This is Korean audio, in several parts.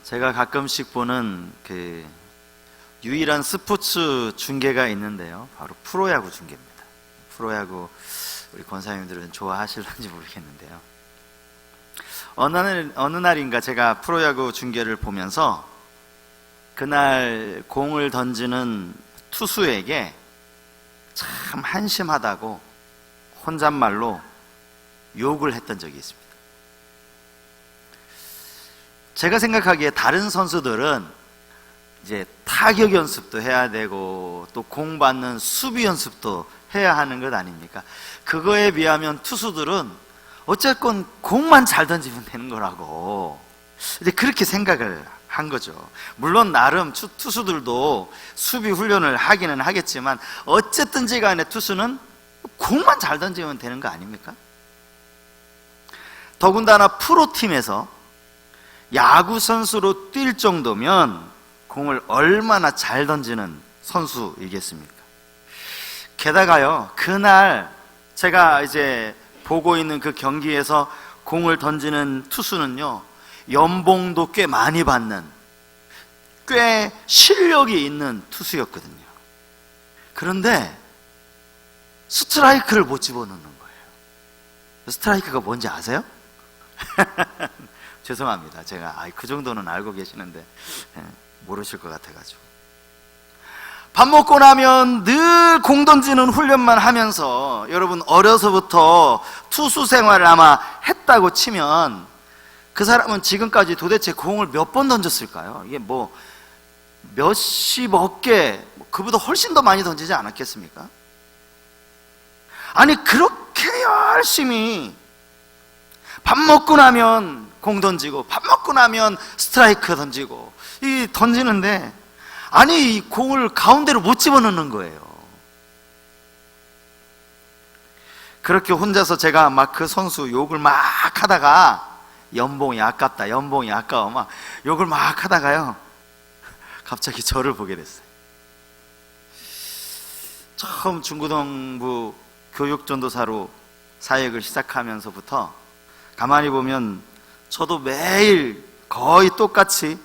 제가 가끔씩 보는 그 유일한 스포츠 중계가 있는데요, 바로 프로야구 중계입니다. 프로야구 우리 권사님들은 좋아하실런지 모르겠는데요, 어느 날인가 제가 프로야구 중계를 보면서 그날 공을 던지는 투수에게 참 한심하다고 혼잣말로 욕을 했던 적이 있습니다. 제가 생각하기에 다른 선수들은 이제 타격 연습도 해야 되고 또 공 받는 수비 연습도 해야 하는 것 아닙니까? 그거에 비하면 투수들은 어쨌건 공만 잘 던지면 되는 거라고 이제 그렇게 생각을 한 거죠. 물론 나름 투수들도 수비 훈련을 하기는 하겠지만 어쨌든지 간에 투수는 공만 잘 던지면 되는 거 아닙니까? 더군다나 프로팀에서 야구 선수로 뛸 정도면 공을 얼마나 잘 던지는 선수이겠습니까? 게다가요, 그날 제가 이제 보고 있는 그 경기에서 공을 던지는 투수는요, 연봉도 꽤 많이 받는, 꽤 실력이 있는 투수였거든요. 그런데 스트라이크를 못 집어넣는 거예요. 스트라이크가 뭔지 아세요? 죄송합니다. 제가 그 정도는 알고 계시는데 모르실 것 같아가지고. 밥 먹고 나면 늘 공 던지는 훈련만 하면서, 여러분 어려서부터 투수 생활을 아마 했다고 치면 그 사람은 지금까지 도대체 공을 몇 번 던졌을까요? 이게 뭐 몇십억 개, 그보다 훨씬 더 많이 던지지 않았겠습니까? 아니 그렇게 열심히 밥 먹고 나면 공 던지고 밥 먹고 나면 스트라이크 던지고 이 던지는데, 아니 이 공을 가운데로 못 집어넣는 거예요. 그렇게 혼자서 제가 막 그 선수 욕을 막 하다가, 연봉이 아깝다, 연봉이 아까워, 막 욕을 막 하다가요, 갑자기 저를 보게 됐어요. 처음 중고등부 교육전도사로 사역을 시작하면서부터 가만히 보면 저도 매일 거의 똑같이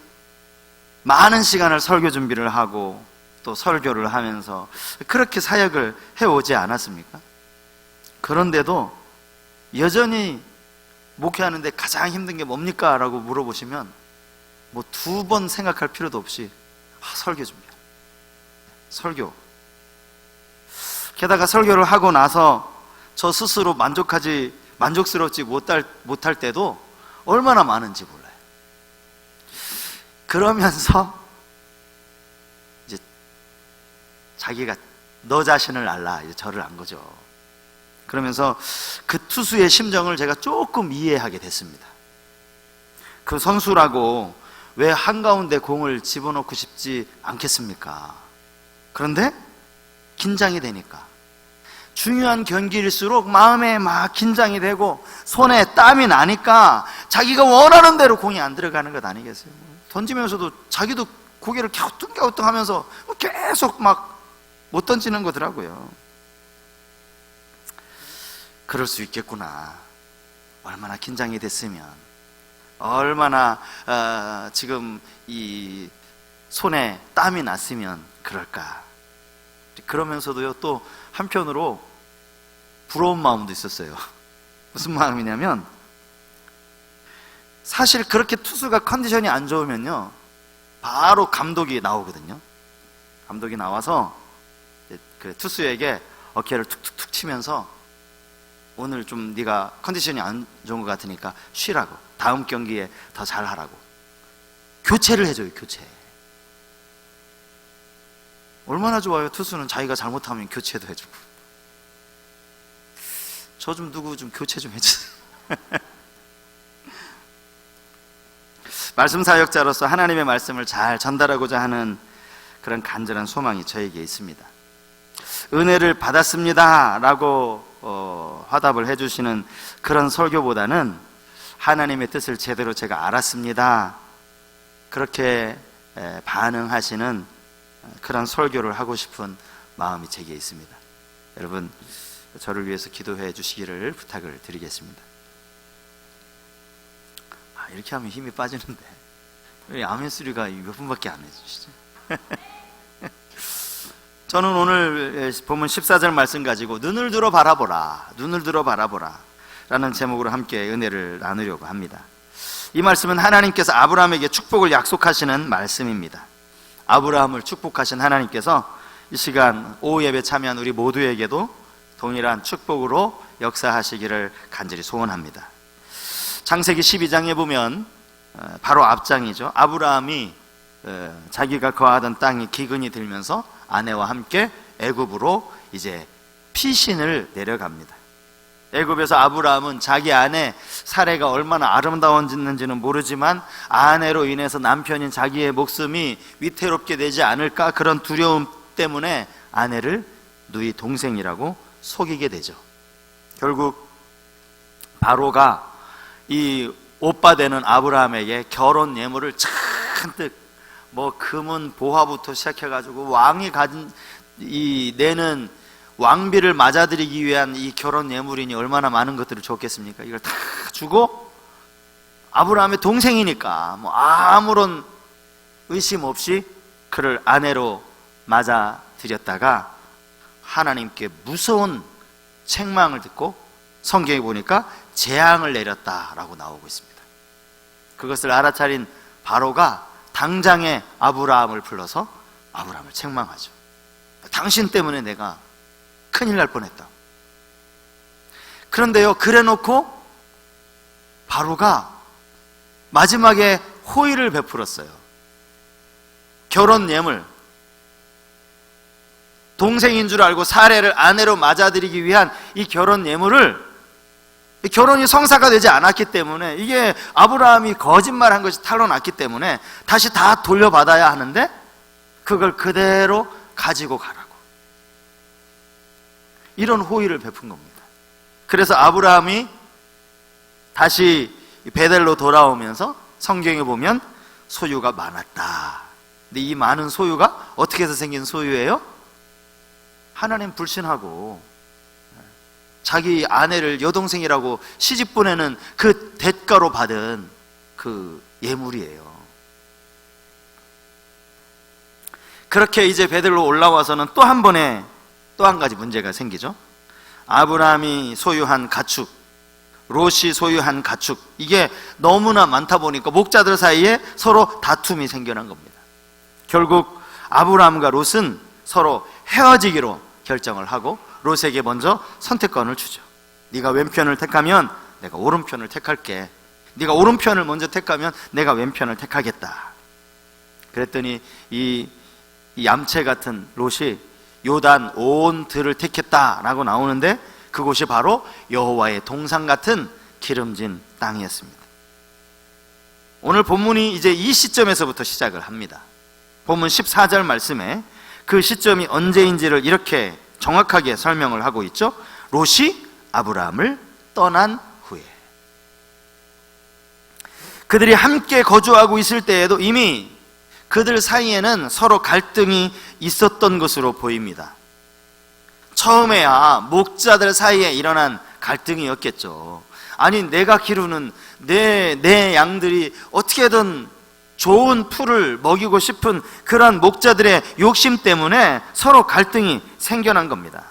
많은 시간을 설교 준비를 하고 또 설교를 하면서 그렇게 사역을 해오지 않았습니까? 그런데도 여전히 목회하는데 가장 힘든 게 뭡니까? 라고 물어보시면 뭐 두 번 생각할 필요도 없이 설교 준비요, 설교. 게다가 설교를 하고 나서 저 스스로 만족스럽지 못할 때도 얼마나 많은지 몰라요. 그러면서 이제 자기가 너 자신을 알라, 이제 저를 안 거죠. 그러면서 그 투수의 심정을 제가 조금 이해하게 됐습니다. 그 선수라고 왜 한가운데 공을 집어넣고 싶지 않겠습니까? 그런데 긴장이 되니까, 중요한 경기일수록 마음에 막 긴장이 되고 손에 땀이 나니까 자기가 원하는 대로 공이 안 들어가는 것 아니겠어요? 던지면서도 자기도 고개를 갸우뚱갸우뚱 하면서 계속 막 못 던지는 거더라고요. 그럴 수 있겠구나. 얼마나 긴장이 됐으면, 얼마나 지금 이 손에 땀이 났으면 그럴까. 그러면서도요, 또 한편으로 부러운 마음도 있었어요. 무슨 마음이냐면, 사실 그렇게 투수가 컨디션이 안 좋으면요, 바로 감독이 나오거든요. 감독이 나와서 그 투수에게 어깨를 툭툭툭 치면서, 오늘 좀 네가 컨디션이 안 좋은 것 같으니까 쉬라고, 다음 경기에 더 잘하라고 교체를 해줘요. 교체. 얼마나 좋아요. 투수는 자기가 잘못하면 교체도 해주고. 저 좀 누구 좀 교체 좀 해주세요. 말씀 사역자로서 하나님의 말씀을 잘 전달하고자 하는 그런 간절한 소망이 저에게 있습니다. 은혜를 받았습니다 라고 화답을 해주시는 그런 설교보다는 하나님의 뜻을 제대로 제가 알았습니다, 그렇게 반응하시는 그런 설교를 하고 싶은 마음이 제게 있습니다. 여러분, 저를 위해서 기도해 주시기를 부탁을 드리겠습니다. 이렇게 하면 힘이 빠지는데 왜 아멘 소리가 몇 분밖에 안 해주시죠? 저는 오늘 본문 14절 말씀 가지고 눈을 들어 바라보라, 눈을 들어 바라보라 라는 제목으로 함께 은혜를 나누려고 합니다. 이 말씀은 하나님께서 아브라함에게 축복을 약속하시는 말씀입니다. 아브라함을 축복하신 하나님께서 이 시간 오후 예배 참여한 우리 모두에게도 동일한 축복으로 역사하시기를 간절히 소원합니다. 창세기 12장에 보면 바로 앞장이죠. 아브라함이 자기가 거하던 땅이 기근이 들면서 아내와 함께 애굽으로 이제 피신을 내려갑니다. 애굽에서 아브라함은 자기 아내 사레가 얼마나 아름다웠는지는 모르지만 아내로 인해서 남편인 자기의 목숨이 위태롭게 되지 않을까 그런 두려움 때문에 아내를 누이 동생이라고 속이게 되죠. 결국 바로가 이 오빠 되는 아브라함에게 결혼 예물을 잔뜩 금은 보화부터 시작해가지고 왕이 가진 내는 왕비를 맞아들이기 위한 이 결혼 예물이니 얼마나 많은 것들을 줬겠습니까? 이걸 다 주고 아브라함의 동생이니까 아무런 의심 없이 그를 아내로 맞아들였다가 하나님께 무서운 책망을 듣고 성경에 보니까 재앙을 내렸다라고 나오고 있습니다. 그것을 알아차린 바로가 당장에 아브라함을 불러서 아브라함을 책망하죠. 당신 때문에 내가 큰일 날 뻔했다. 그런데요, 그래놓고 바로가 마지막에 호의를 베풀었어요. 결혼 예물, 동생인 줄 알고 사레를 아내로 맞아들이기 위한 이 결혼 예물을, 결혼이 성사가 되지 않았기 때문에, 이게 아브라함이 거짓말한 것이 탄로났기 때문에 다시 다 돌려받아야 하는데 그걸 그대로 가지고 가라고, 이런 호의를 베푼 겁니다. 그래서 아브라함이 다시 베델로 돌아오면서 성경에 보면 소유가 많았다. 근데 이 많은 소유가 어떻게 해서 생긴 소유예요? 하나님 불신하고 자기 아내를 여동생이라고 시집 보내는 그 대가로 받은 그 예물이에요. 그렇게 이제 베델로 올라와서는 또 한 가지 문제가 생기죠. 아브라함이 소유한 가축, 롯이 소유한 가축, 이게 너무나 많다 보니까 목자들 사이에 서로 다툼이 생겨난 겁니다. 결국 아브라함과 롯은 서로 헤어지기로 결정을 하고 롯에게 먼저 선택권을 주죠. 네가 왼편을 택하면 내가 오른편을 택할게. 네가 오른편을 먼저 택하면 내가 왼편을 택하겠다. 그랬더니 이 얌체 같은 롯이 요단 온 들을 택했다라고 나오는데, 그곳이 바로 여호와의 동상 같은 기름진 땅이었습니다. 오늘 본문이 이제 이 시점에서부터 시작을 합니다. 본문 14절 말씀에 그 시점이 언제인지를 이렇게 정확하게 설명을 하고 있죠. 롯이 아브라함을 떠난 후에, 그들이 함께 거주하고 있을 때에도 이미 그들 사이에는 서로 갈등이 있었던 것으로 보입니다. 처음에야 목자들 사이에 일어난 갈등이었겠죠. 아니, 내가 기르는 내 양들이 어떻게든 좋은 풀을 먹이고 싶은 그런 목자들의 욕심 때문에 서로 갈등이 생겨난 겁니다.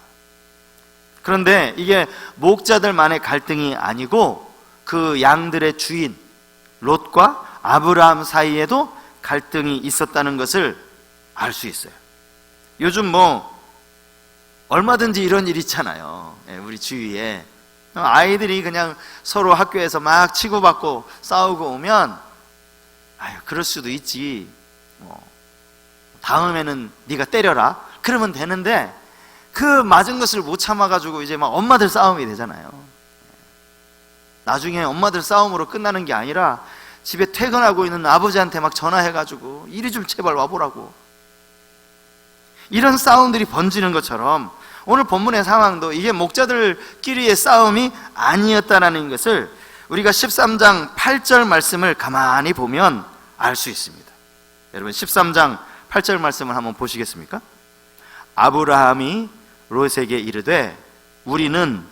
그런데 이게 목자들만의 갈등이 아니고 그 양들의 주인 롯과 아브라함 사이에도 갈등이 있었다는 것을 알 수 있어요. 요즘 얼마든지 이런 일 있잖아요. 우리 주위에 아이들이 그냥 서로 학교에서 막 치고받고 싸우고 오면, 그럴 수도 있지, 다음에는 네가 때려라 그러면 되는데, 그 맞은 것을 못 참아가지고 이제 막 엄마들 싸움이 되잖아요. 나중에 엄마들 싸움으로 끝나는 게 아니라 집에 퇴근하고 있는 아버지한테 막 전화해가지고 이리 좀 제발 와보라고, 이런 싸움들이 번지는 것처럼 오늘 본문의 상황도 이게 목자들끼리의 싸움이 아니었다는 것을 우리가 13장 8절 말씀을 가만히 보면 알 수 있습니다. 여러분, 13장 8절 말씀을 한번 보시겠습니까? 아브라함이 롯에게 이르되 우리는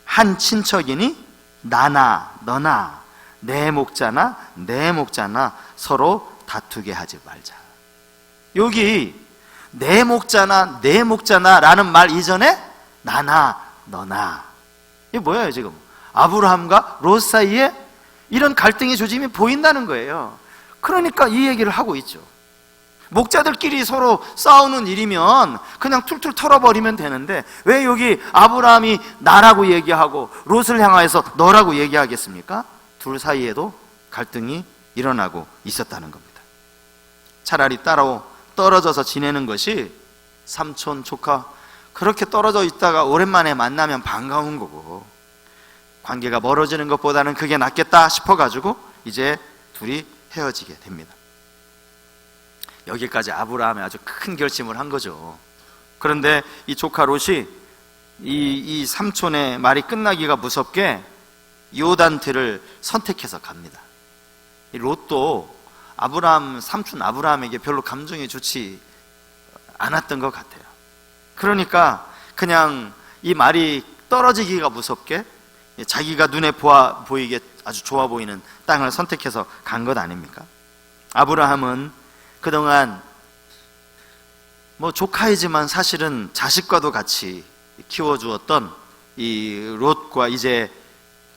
한 친척이니 나나 너나 내 목자나 내 목자나 서로 다투게 하지 말자. 여기 내 목자나 내 목자나 라는 말 이전에 나나 너나, 이게 뭐예요? 지금 아브라함과 롯 사이에 이런 갈등의 조짐이 보인다는 거예요. 그러니까 이 얘기를 하고 있죠. 목자들끼리 서로 싸우는 일이면 그냥 툴툴 털어버리면 되는데 왜 여기 아브라함이 나라고 얘기하고 롯을 향하여서 너라고 얘기하겠습니까? 둘 사이에도 갈등이 일어나고 있었다는 겁니다. 차라리 떨어져서 지내는 것이, 삼촌, 조카 그렇게 떨어져 있다가 오랜만에 만나면 반가운 거고, 관계가 멀어지는 것보다는 그게 낫겠다 싶어가지고 이제 둘이 헤어지게 됩니다. 여기까지 아브라함이 아주 큰 결심을 한 거죠. 그런데 이 조카 롯이 이 삼촌의 말이 끝나기가 무섭게 요단들을 선택해서 갑니다. 이 롯도 삼촌 아브라함에게 별로 감정이 좋지 않았던 것 같아요. 그러니까 그냥 이 말이 떨어지기가 무섭게 자기가 눈에 보이게 아주 좋아 보이는 땅을 선택해서 간 것 아닙니까? 아브라함은 그동안 조카이지만 사실은 자식과도 같이 키워주었던 이 롯과 이제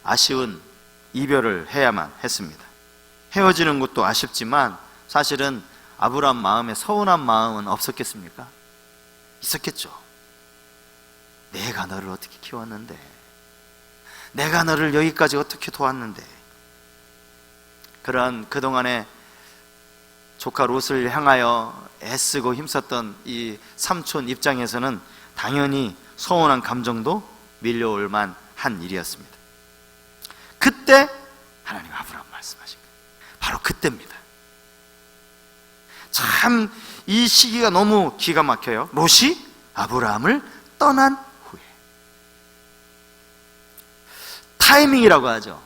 아쉬운 이별을 해야만 했습니다. 헤어지는 것도 아쉽지만 사실은 아브라함 마음에 서운한 마음은 없었겠습니까? 있었겠죠. 내가 너를 어떻게 키웠는데, 내가 너를 여기까지 어떻게 도왔는데. 그런 그동안에 조카 롯을 향하여 애쓰고 힘썼던 이 삼촌 입장에서는 당연히 서운한 감정도 밀려올 만한 일이었습니다. 그때 하나님 아브라함 말씀하신 거예요. 바로 그때입니다. 참 이 시기가 너무 기가 막혀요. 롯이 아브라함을 떠난 후에, 타이밍이라고 하죠.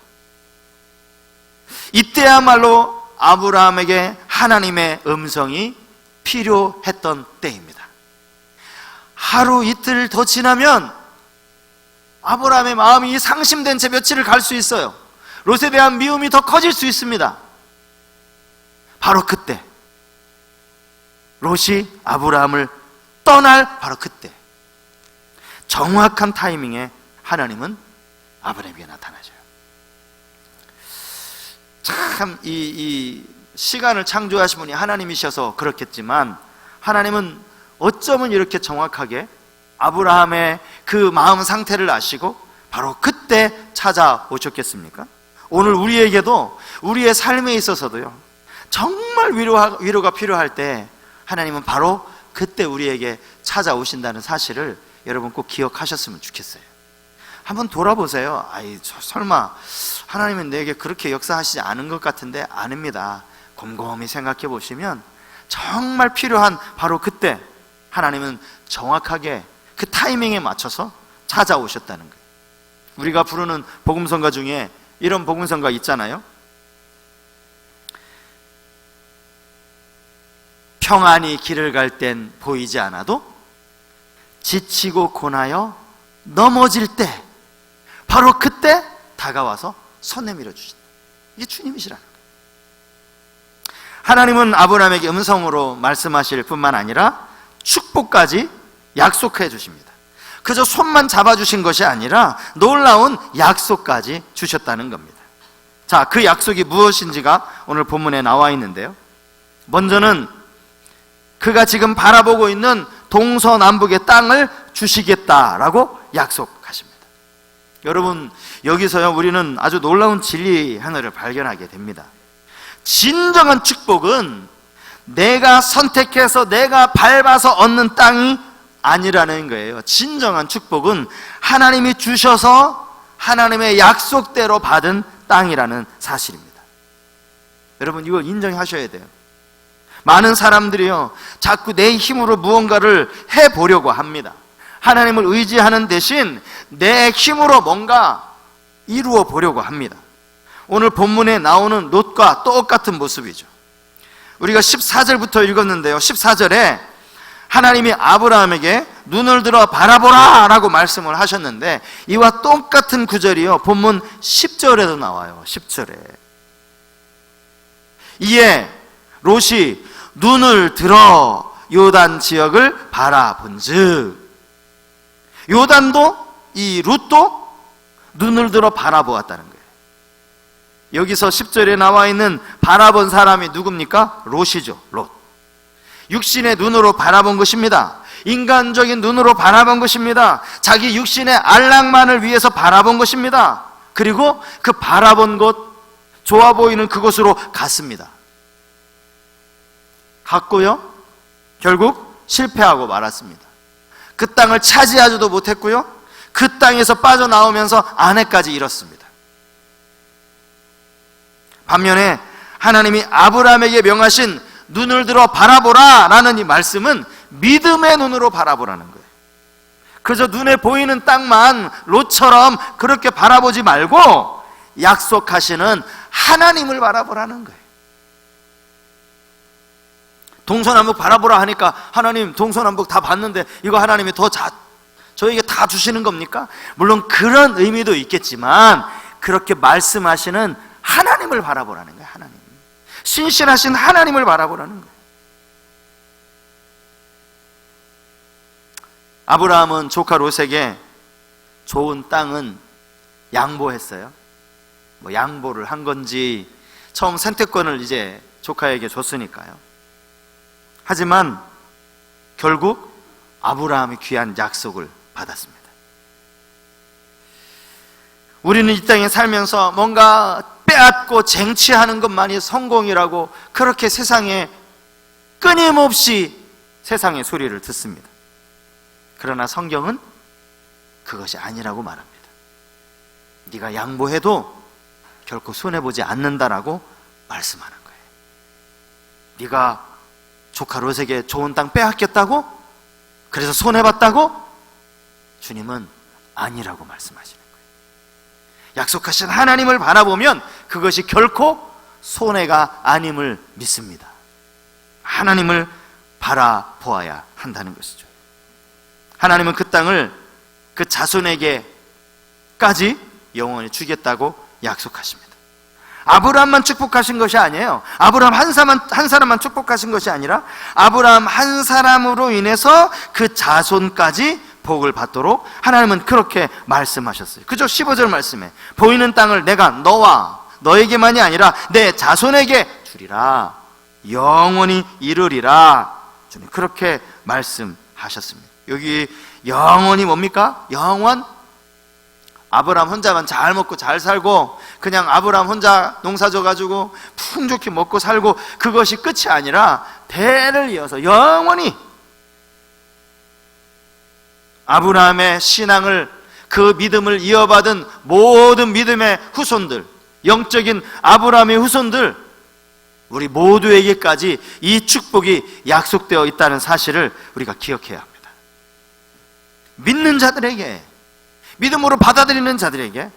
이때야말로 아브라함에게 하나님의 음성이 필요했던 때입니다. 하루 이틀 더 지나면 아브라함의 마음이 상심된 채 며칠을 갈 수 있어요. 롯에 대한 미움이 더 커질 수 있습니다. 바로 그때 롯이 아브라함을 떠날 바로 그때 정확한 타이밍에 하나님은 아브라함에게 나타나셔요. 참 이 시간을 창조하신 분이 하나님이셔서 그렇겠지만 하나님은 어쩌면 이렇게 정확하게 아브라함의 그 마음 상태를 아시고 바로 그때 찾아오셨겠습니까? 오늘 우리에게도 우리의 삶에 있어서도요, 정말 위로가 필요할 때 하나님은 바로 그때 우리에게 찾아오신다는 사실을 여러분 꼭 기억하셨으면 좋겠어요. 한번 돌아보세요. 설마 하나님은 내게 그렇게 역사하시지 않은 것 같은데? 아닙니다. 곰곰이 생각해 보시면 정말 필요한 바로 그때 하나님은 정확하게 그 타이밍에 맞춰서 찾아오셨다는 거예요. 우리가 부르는 복음성가 중에 이런 복음성가 있잖아요. 평안히 길을 갈 땐 보이지 않아도 지치고 고나여 넘어질 때 바로 그때 다가와서 손 내밀어 주신다. 이게 주님이시라는 거예요. 하나님은 아브라함에게 음성으로 말씀하실 뿐만 아니라 축복까지 약속해 주십니다. 그저 손만 잡아주신 것이 아니라 놀라운 약속까지 주셨다는 겁니다. 자, 그 약속이 무엇인지가 오늘 본문에 나와 있는데요, 먼저는 그가 지금 바라보고 있는 동서남북의 땅을 주시겠다라고 약속하십니다. 여러분, 여기서요 우리는 아주 놀라운 진리 하나를 발견하게 됩니다. 진정한 축복은 내가 선택해서 내가 밟아서 얻는 땅이 아니라는 거예요. 진정한 축복은 하나님이 주셔서 하나님의 약속대로 받은 땅이라는 사실입니다. 여러분, 이걸 인정하셔야 돼요. 많은 사람들이요 자꾸 내 힘으로 무언가를 해보려고 합니다. 하나님을 의지하는 대신 내 힘으로 뭔가 이루어 보려고 합니다. 오늘 본문에 나오는 롯과 똑같은 모습이죠. 우리가 14절부터 읽었는데요, 14절에 하나님이 아브라함에게 눈을 들어 바라보라 라고 말씀을 하셨는데 이와 똑같은 구절이요 본문 10절에도 나와요. 10절에 이에 롯이 눈을 들어 요단 지역을 바라본즉, 요단도 이 룻도 눈을 들어 바라보았다는 거예요. 여기서 10절에 나와 있는 바라본 사람이 누굽니까? 롯이죠. 롯. 육신의 눈으로 바라본 것입니다. 인간적인 눈으로 바라본 것입니다. 자기 육신의 안락만을 위해서 바라본 것입니다. 그리고 그 바라본 곳, 좋아 보이는 그곳으로 갔습니다. 갔고요, 결국 실패하고 말았습니다. 그 땅을 차지하지도 못했고요, 그 땅에서 빠져나오면서 아내까지 잃었습니다. 반면에 하나님이 아브라함에게 명하신 눈을 들어 바라보라 라는 이 말씀은 믿음의 눈으로 바라보라는 거예요. 그저 눈에 보이는 땅만 롯처럼 그렇게 바라보지 말고 약속하시는 하나님을 바라보라는 거예요. 동서남북 바라보라 하니까 하나님 동서남북 다 봤는데 이거 하나님이 저에게 다 주시는 겁니까? 물론 그런 의미도 있겠지만 그렇게 말씀하시는 하나님을 바라보라는 거예요. 하나님, 신실하신 하나님을 바라보라는 거예요. 아브라함은 조카 롯에게 좋은 땅은 양보했어요. 뭐 양보를 한 건지 처음 선택권을 이제 조카에게 줬으니까요. 하지만 결국 아브라함이 귀한 약속을 받았습니다. 우리는 이 땅에 살면서 뭔가 빼앗고 쟁취하는 것만이 성공이라고 그렇게 세상에 끊임없이 세상의 소리를 듣습니다. 그러나 성경은 그것이 아니라고 말합니다. 네가 양보해도 결코 손해보지 않는다라고 말씀하는 거예요. 네가 조카 롯에게 좋은 땅 빼앗겼다고? 그래서 손해봤다고? 주님은 아니라고 말씀하시는 거예요. 약속하신 하나님을 바라보면 그것이 결코 손해가 아님을 믿습니다. 하나님을 바라보아야 한다는 것이죠. 하나님은 그 땅을 그 자손에게까지 영원히 주겠다고 약속하십니다. 아브라함만 축복하신 것이 아니에요. 아브라함 한 사람만 축복하신 것이 아니라 아브라함 한 사람으로 인해서 그 자손까지 복을 받도록 하나님은 그렇게 말씀하셨어요. 그죠? 15절 말씀에 보이는 땅을 내가 너와 너에게만이 아니라 내 자손에게 주리라, 영원히 이르리라. 주님 그렇게 말씀하셨습니다. 여기 영원히 뭡니까? 영원? 아브라함 혼자만 잘 먹고 잘 살고 그냥 아브라함 혼자 농사 져가지고 풍족히 먹고 살고 그것이 끝이 아니라 대를 이어서 영원히 아브라함의 신앙을, 그 믿음을 이어받은 모든 믿음의 후손들, 영적인 아브라함의 후손들, 우리 모두에게까지 이 축복이 약속되어 있다는 사실을 우리가 기억해야 합니다. 믿는 자들에게, 믿음으로 받아들이는 자들에게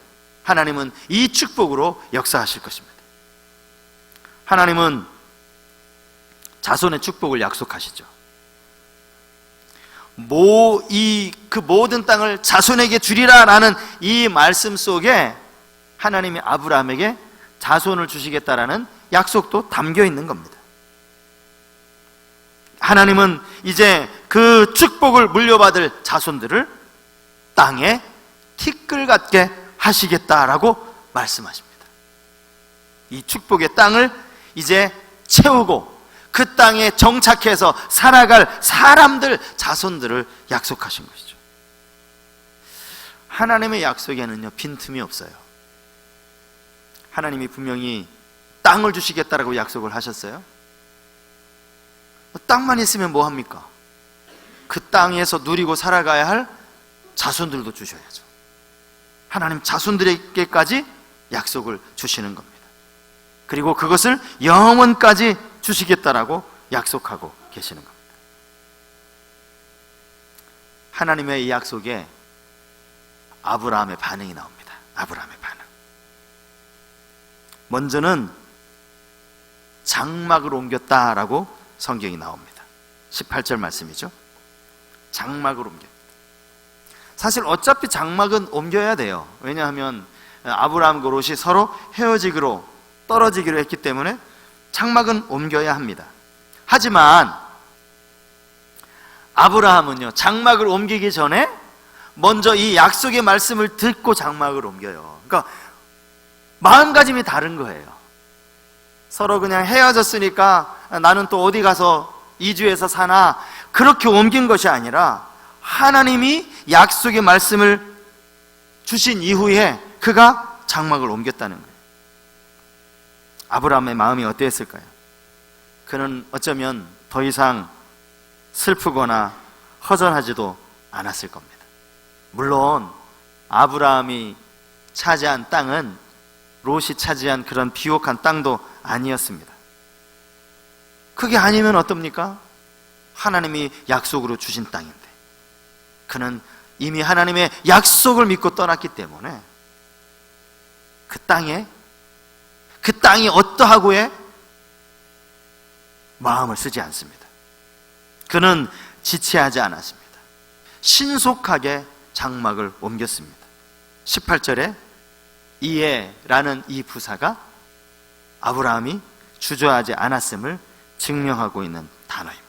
하나님은 이 축복으로 역사하실 것입니다. 하나님은 자손의 축복을 약속하시죠. 그 모든 땅을 자손에게 주리라라는 이 말씀 속에 하나님이 아브라함에게 자손을 주시겠다라는 약속도 담겨 있는 겁니다. 하나님은 이제 그 축복을 물려받을 자손들을 땅에 티끌 같게 하시겠다라고 말씀하십니다. 이 축복의 땅을 이제 채우고 그 땅에 정착해서 살아갈 사람들, 자손들을 약속하신 것이죠. 하나님의 약속에는요, 빈틈이 없어요. 하나님이 분명히 땅을 주시겠다라고 약속을 하셨어요. 땅만 있으면 뭐 합니까? 그 땅에서 누리고 살아가야 할 자손들도 주셔야죠. 하나님 자손들에게까지 약속을 주시는 겁니다. 그리고 그것을 영원까지 주시겠다라고 약속하고 계시는 겁니다. 하나님의 이 약속에 아브라함의 반응이 나옵니다. 아브라함의 반응. 먼저는 장막을 옮겼다라고 성경이 나옵니다. 18절 말씀이죠. 장막을 옮겼다. 사실 어차피 장막은 옮겨야 돼요. 왜냐하면 아브라함과 롯이 서로 헤어지기로, 떨어지기로 했기 때문에 장막은 옮겨야 합니다. 하지만 아브라함은요, 장막을 옮기기 전에 먼저 이 약속의 말씀을 듣고 장막을 옮겨요. 그러니까 마음가짐이 다른 거예요. 서로 그냥 헤어졌으니까 나는 또 어디 가서 이주해서 사나, 그렇게 옮긴 것이 아니라 하나님이 약속의 말씀을 주신 이후에 그가 장막을 옮겼다는 거예요. 아브라함의 마음이 어땠을까요? 그는 어쩌면 더 이상 슬프거나 허전하지도 않았을 겁니다. 물론 아브라함이 차지한 땅은 롯이 차지한 그런 비옥한 땅도 아니었습니다. 그게 아니면 어떻습니까? 하나님이 약속으로 주신 땅인데, 그는 이미 하나님의 약속을 믿고 떠났기 때문에 그 땅이 어떠하고에 마음을 쓰지 않습니다. 그는 지체하지 않았습니다. 신속하게 장막을 옮겼습니다. 18절에 이에라는 이 부사가 아브라함이 주저하지 않았음을 증명하고 있는 단어입니다.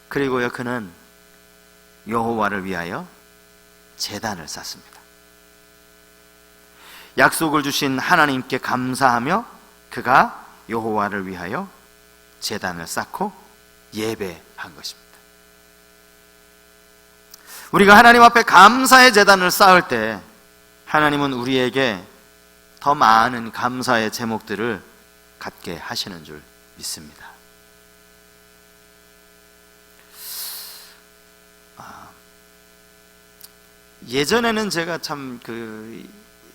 그리고요, 그는 여호와를 위하여 제단을 쌓습니다. 약속을 주신 하나님께 감사하며 그가 여호와를 위하여 제단을 쌓고 예배한 것입니다. 우리가 하나님 앞에 감사의 제단을 쌓을 때 하나님은 우리에게 더 많은 감사의 제목들을 갖게 하시는 줄 믿습니다. 예전에는 제가 참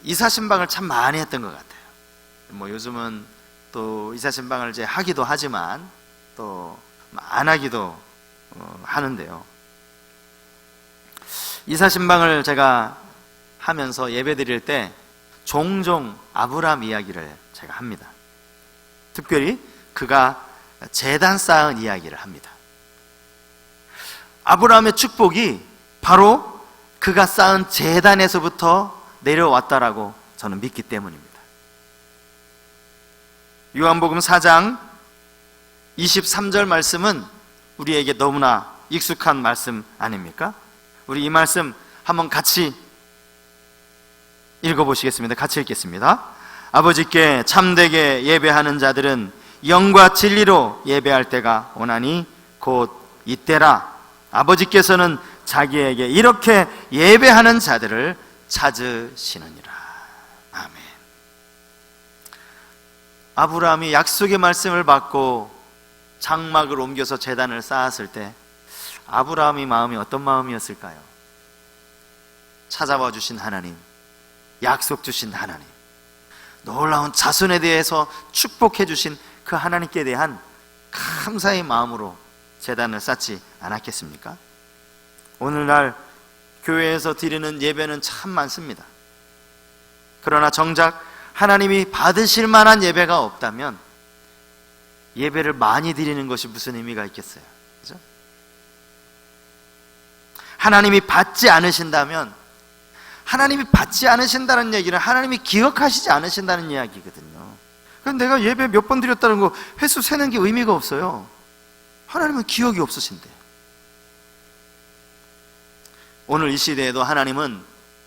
이사신방을 참 많이 했던 것 같아요. 요즘은 또 이사신방을 이제 하기도 하지만 또 안 하기도 하는데요. 이사신방을 제가 하면서 예배 드릴 때 종종 아브라함 이야기를 제가 합니다. 특별히 그가 제단 쌓은 이야기를 합니다. 아브라함의 축복이 바로 그가 쌓은 제단에서부터 내려왔다라고 저는 믿기 때문입니다. 요한복음 4장 23절 말씀은 우리에게 너무나 익숙한 말씀 아닙니까? 우리 이 말씀 한번 같이 읽어보시겠습니다. 같이 읽겠습니다. 아버지께 참되게 예배하는 자들은 영과 진리로 예배할 때가 오나니 곧 이때라. 아버지께서는 자기에게 이렇게 예배하는 자들을 찾으시느니라. 아멘. 아브라함이 약속의 말씀을 받고 장막을 옮겨서 제단을 쌓았을 때 아브라함의 마음이 어떤 마음이었을까요? 찾아와 주신 하나님, 약속 주신 하나님, 놀라운 자손에 대해서 축복해 주신 그 하나님께 대한 감사의 마음으로 제단을 쌓지 않았겠습니까? 오늘날 교회에서 드리는 예배는 참 많습니다. 그러나 정작 하나님이 받으실 만한 예배가 없다면 예배를 많이 드리는 것이 무슨 의미가 있겠어요? 그죠? 하나님이 받지 않으신다면, 하나님이 받지 않으신다는 얘기는 하나님이 기억하시지 않으신다는 이야기거든요. 그럼 내가 예배 몇 번 드렸다는 거 횟수 세는 게 의미가 없어요. 하나님은 기억이 없으신데. 오늘 이 시대에도 하나님은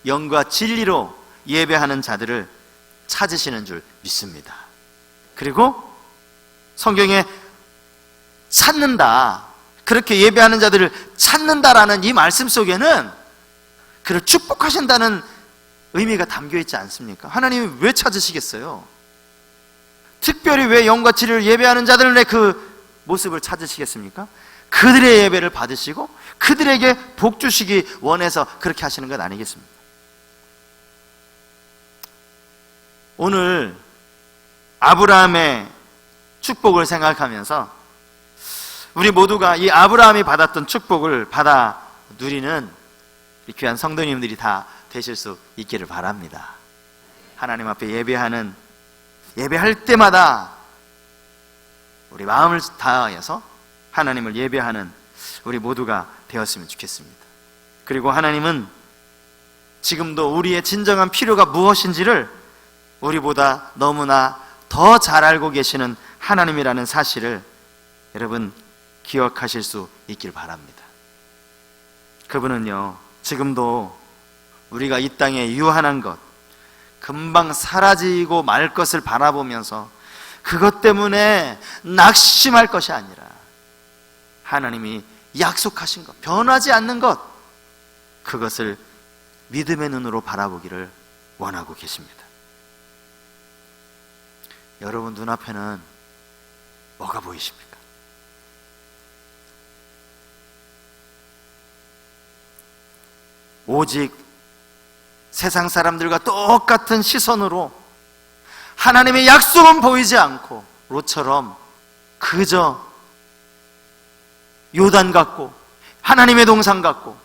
영과 진리로 예배하는 자들을 찾으시는 줄 믿습니다. 그리고 성경에 찾는다, 그렇게 예배하는 자들을 찾는다라는 이 말씀 속에는 그를 축복하신다는 의미가 담겨 있지 않습니까? 하나님이 왜 찾으시겠어요? 특별히 왜 영과 진리를 예배하는 자들의 그 모습을 찾으시겠습니까? 그들의 예배를 받으시고 그들에게 복 주시기 원해서 그렇게 하시는 것 아니겠습니까? 오늘 아브라함의 축복을 생각하면서 우리 모두가 이 아브라함이 받았던 축복을 받아 누리는 이 귀한 성도님들이 다 되실 수 있기를 바랍니다. 하나님 앞에 예배할 때마다 우리 마음을 다하여서 하나님을 예배하는 우리 모두가 되었으면 좋겠습니다. 그리고 하나님은 지금도 우리의 진정한 필요가 무엇인지를 우리보다 너무나 더 잘 알고 계시는 하나님이라는 사실을 여러분 기억하실 수 있길 바랍니다. 그분은요, 지금도 우리가 이 땅에 유한한 것, 금방 사라지고 말 것을 바라보면서 그것 때문에 낙심할 것이 아니라 하나님이 약속하신 것, 변하지 않는 것, 그것을 믿음의 눈으로 바라보기를 원하고 계십니다. 여러분 눈앞에는 뭐가 보이십니까? 오직 세상 사람들과 똑같은 시선으로 하나님의 약속은 보이지 않고 롯처럼 그저 요단 같고 하나님의 동산 같고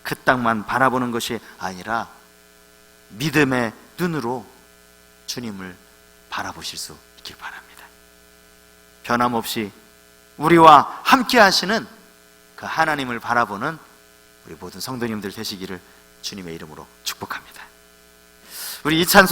그 땅만 바라보는 것이 아니라 믿음의 눈으로 주님을 바라보실 수 있길 바랍니다. 변함없이 우리와 함께 하시는 그 하나님을 바라보는 우리 모든 성도님들 되시기를 주님의 이름으로 축복합니다. 우리 이 찬송